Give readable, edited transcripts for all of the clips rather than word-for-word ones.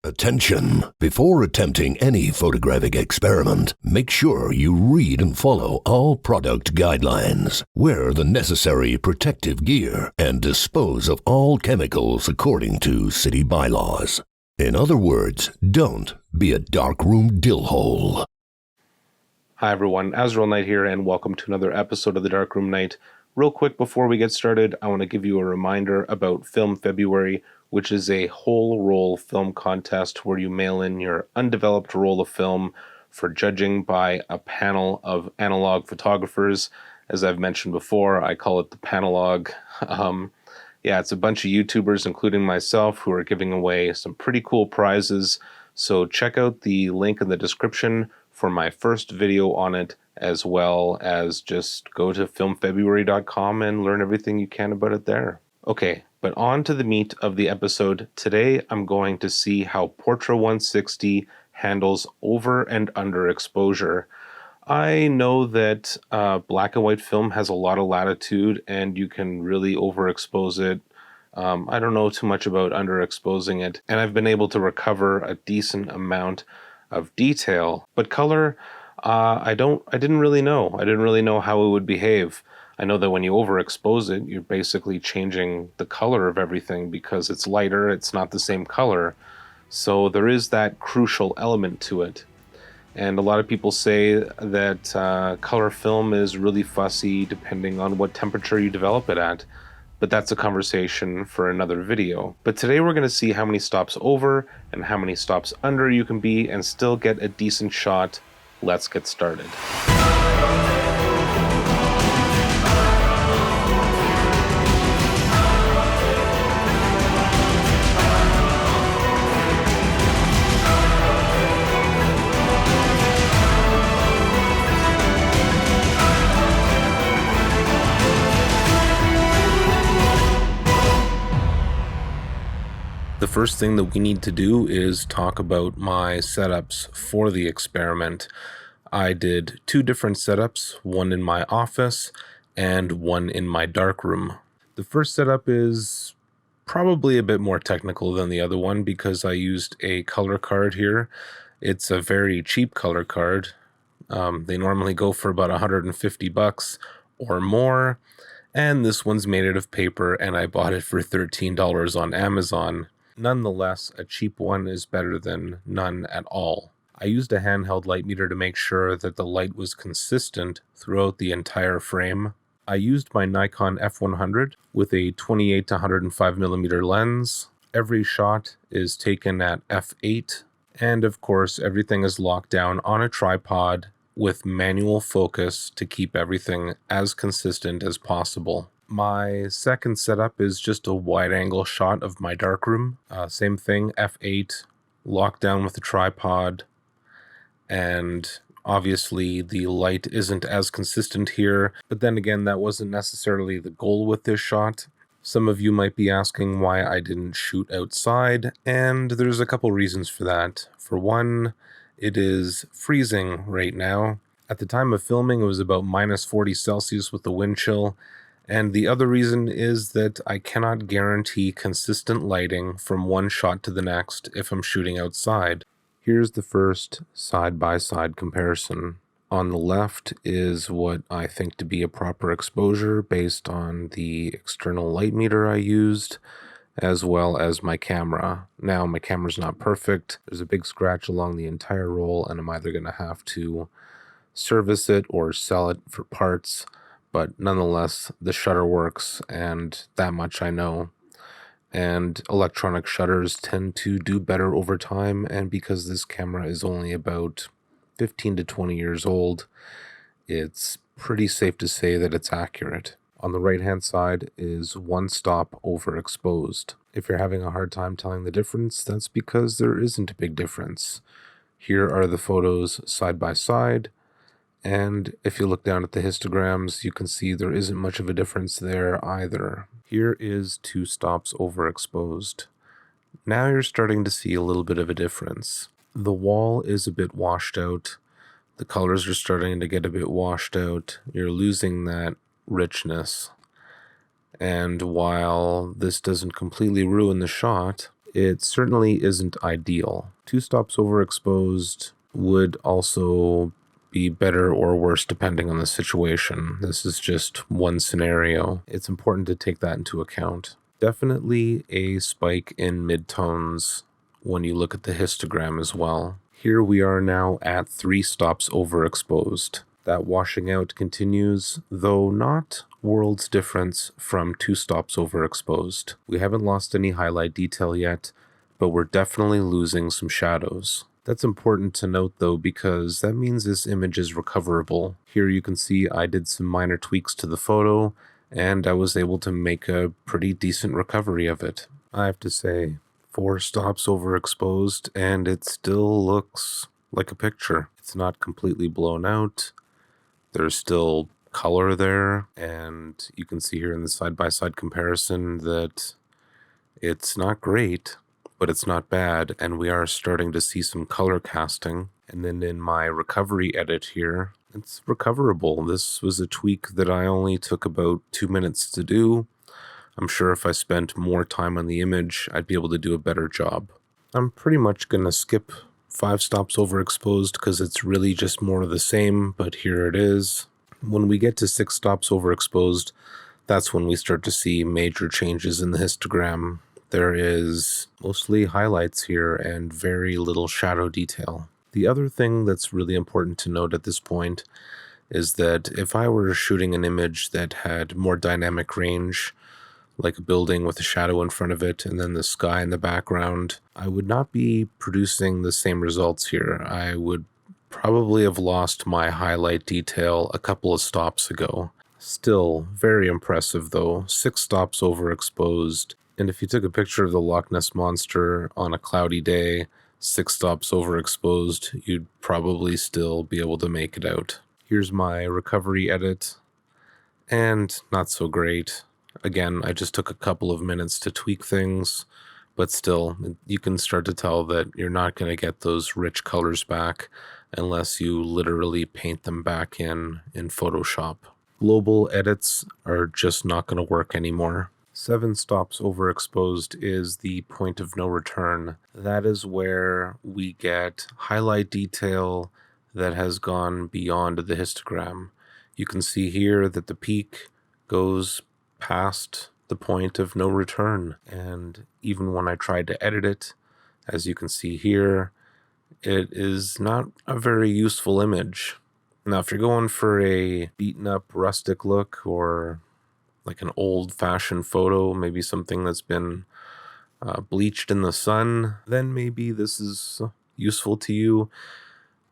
Attention! Before attempting any photographic experiment, make sure you read and follow all product guidelines, wear the necessary protective gear, and dispose of all chemicals according to city bylaws. In other words, don't be a darkroom dillhole. Hi everyone, Azriel Knight here, and welcome to another episode of the Darkroom Night. Real quick before we get started, I want to give you a reminder about Film February, which is a whole roll film contest where you mail in your undeveloped roll of film for judging by a panel of analog photographers. As I've mentioned before, I call it the Panalog. It's a bunch of YouTubers, including myself, who are giving away some pretty cool prizes. So check out the link in the description for my first video on it, as well as just go to filmfebruary.com and learn everything you can about it there. Okay, but on to the meat of the episode. Today I'm going to see how Porta 160 handles over and underexposure. I know that black and white film has a lot of latitude and you can really overexpose it. I don't know too much about underexposing it, and I've been able to recover a decent amount of detail, but color, I didn't really know. I didn't really know how it would behave. I know that when you overexpose it, you're basically changing the color of everything because it's lighter, it's not the same color. So there is that crucial element to it. And a lot of people say that color film is really fussy depending on what temperature you develop it at. But that's a conversation for another video. But today we're going to see how many stops over and how many stops under you can be and still get a decent shot. Let's get started. The first thing that we need to do is talk about my setups for the experiment. I did two different setups, one in my office and one in my darkroom. The first setup is probably a bit more technical than the other one because I used a color card here. It's a very cheap color card. They normally go for about $150 or more, and this one's made out of paper and I bought it for $13 on Amazon. Nonetheless, a cheap one is better than none at all. I used a handheld light meter to make sure that the light was consistent throughout the entire frame. I used my Nikon F100 with a 28 to 105 millimeter lens. Every shot is taken at f8, and of course everything is locked down on a tripod with manual focus to keep everything as consistent as possible. My second setup is just a wide-angle shot of my darkroom. Same thing, f8, locked down with a tripod, and obviously the light isn't as consistent here, but then again, that wasn't necessarily the goal with this shot. Some of you might be asking why I didn't shoot outside, and there's a couple reasons for that. For one, it is freezing right now. At the time of filming, it was about minus 40 Celsius with the wind chill. And the other reason is that I cannot guarantee consistent lighting from one shot to the next if I'm shooting outside. Here's the first side-by-side comparison. On the left is what I think to be a proper exposure based on the external light meter I used, as well as my camera. Now, my camera's not perfect. There's a big scratch along the entire roll, and I'm either going to have to service it or sell it for parts. But nonetheless, the shutter works, and that much I know. And electronic shutters tend to do better over time, and because this camera is only about 15 to 20 years old, it's pretty safe to say that it's accurate. On the right-hand side is one stop overexposed. If you're having a hard time telling the difference, that's because there isn't a big difference. Here are the photos side by side. And if you look down at the histograms, you can see there isn't much of a difference there either. Here is two stops overexposed. Now you're starting to see a little bit of a difference. The wall is a bit washed out. The colors are starting to get a bit washed out. You're losing that richness. And while this doesn't completely ruin the shot, it certainly isn't ideal. 2 stops overexposed would also be better or worse depending on the situation. This is just one scenario. It's important to take that into account. Definitely a spike in midtones when you look at the histogram as well. Here we are now at 3 stops overexposed. That washing out continues, though not worlds difference from 2 stops overexposed. We haven't lost any highlight detail yet, but we're definitely losing some shadows. That's important to note though, because that means this image is recoverable. Here you can see I did some minor tweaks to the photo, and I was able to make a pretty decent recovery of it. I have to say, 4 stops overexposed, and it still looks like a picture. It's not completely blown out. There's still color there, and you can see here in the side-by-side comparison that it's not great, but it's not bad, and we are starting to see some color casting. And then in my recovery edit here, it's recoverable. This was a tweak that I only took about 2 minutes to do. I'm sure if I spent more time on the image, I'd be able to do a better job. I'm pretty much going to skip 5 stops overexposed because it's really just more of the same, but here it is. When we get to 6 stops overexposed, that's when we start to see major changes in the histogram. There is mostly highlights here and very little shadow detail. The other thing that's really important to note at this point is that if I were shooting an image that had more dynamic range, like a building with a shadow in front of it and then the sky in the background, I would not be producing the same results here. I would probably have lost my highlight detail a couple of stops ago. Still very impressive though, 6 stops overexposed. And if you took a picture of the Loch Ness Monster on a cloudy day, 6 stops overexposed, you'd probably still be able to make it out. Here's my recovery edit, and not so great. Again, I just took a couple of minutes to tweak things, but still, you can start to tell that you're not going to get those rich colors back unless you literally paint them back in Photoshop. Global edits are just not going to work anymore. 7 stops overexposed is the point of no return. That is where we get highlight detail that has gone beyond the histogram. You can see here that the peak goes past the point of no return, and even when I tried to edit it, as you can see here, it is not a very useful image. Now, if you're going for a beaten up rustic look or like an old-fashioned photo, maybe something that's been bleached in the sun, then maybe this is useful to you.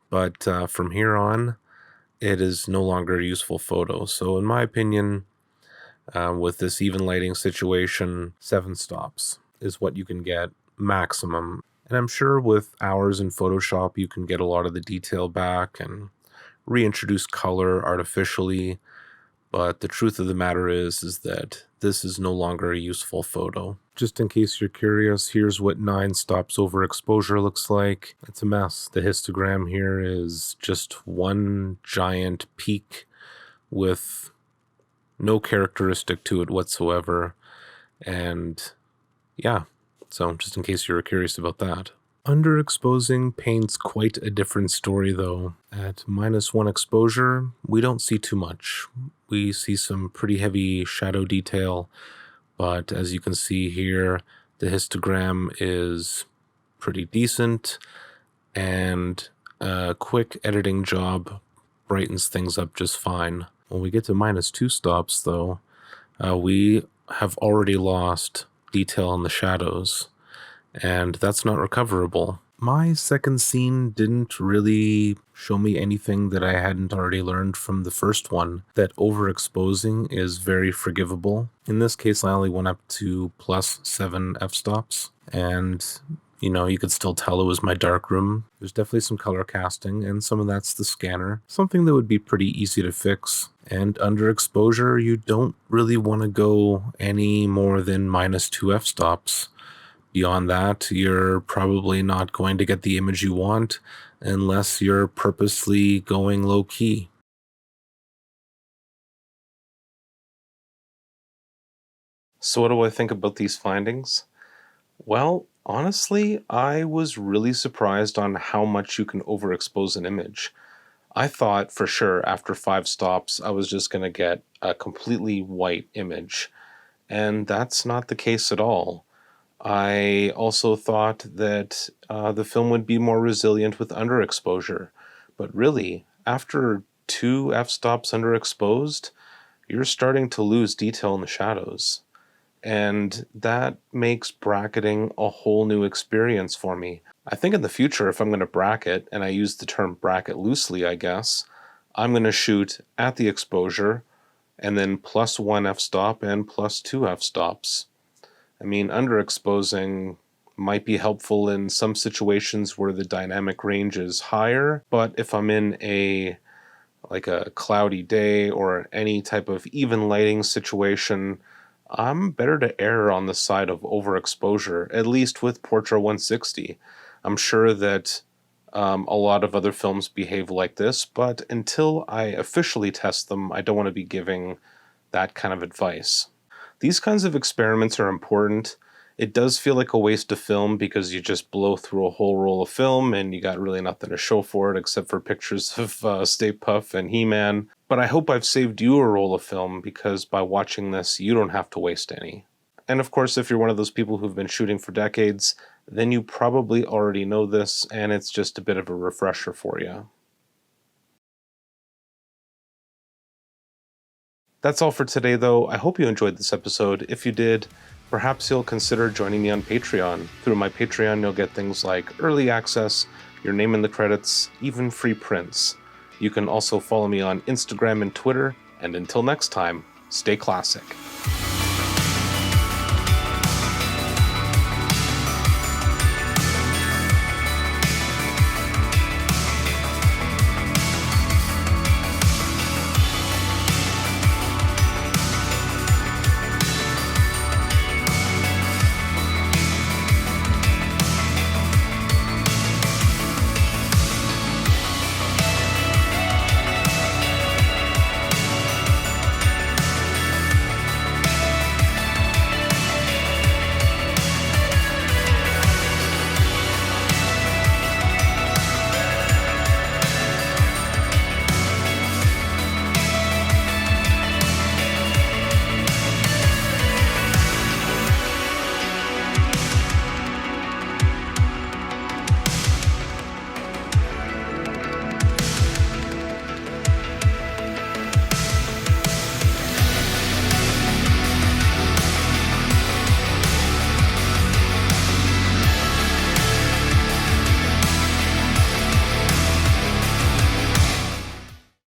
But from here on, it is no longer a useful photo. So in my opinion, with this even lighting situation, 7 stops is what you can get maximum. And I'm sure with hours in Photoshop, you can get a lot of the detail back and reintroduce color artificially. But the truth of the matter is that this is no longer a useful photo. Just in case you're curious, here's what 9 stops overexposure looks like. It's a mess. The histogram here is just one giant peak with no characteristic to it whatsoever. And yeah, so just in case you were curious about that. Underexposing paints quite a different story though. At -1 exposure, we don't see too much. We see some pretty heavy shadow detail, but as you can see here, the histogram is pretty decent, and a quick editing job brightens things up just fine. When we get to -2 stops though, we have already lost detail in the shadows, and that's not recoverable. My second scene didn't really show me anything that I hadn't already learned from the first one, that overexposing is very forgivable. In this case, I only went up to +7 f-stops, and you could still tell it was my darkroom. There's definitely some color casting, and some of that's the scanner. Something that would be pretty easy to fix. And underexposure, you don't really want to go any more than -2 f-stops. Beyond that, you're probably not going to get the image you want unless you're purposely going low key. So what do I think about these findings? Well, Honestly, I was really surprised on how much you can overexpose an image. I thought for sure after 5 stops I was just going to get a completely white image, and that's not the case at all. I also thought that the film would be more resilient with underexposure, but really, after 2 f-stops underexposed, you're starting to lose detail in the shadows. And that makes bracketing a whole new experience for me. I think in the future, if I'm going to bracket, and I use the term bracket loosely, I guess, I'm going to shoot at the exposure and then +1 f-stop and +2 f-stops. I mean, underexposing might be helpful in some situations where the dynamic range is higher, but if I'm in a cloudy day or any type of even lighting situation, I'm better to err on the side of overexposure, at least with Portra 160. I'm sure that a lot of other films behave like this, but until I officially test them, I don't want to be giving that kind of advice. These kinds of experiments are important. It does feel like a waste of film because you just blow through a whole roll of film and you got really nothing to show for it except for pictures of Stay Puft and He-Man. But I hope I've saved you a roll of film because by watching this, you don't have to waste any. And of course, if you're one of those people who've been shooting for decades, then you probably already know this and it's just a bit of a refresher for you. That's all for today, though. I hope you enjoyed this episode. If you did, perhaps you'll consider joining me on Patreon. Through my Patreon, you'll get things like early access, your name in the credits, even free prints. You can also follow me on Instagram and Twitter, and until next time, stay classic.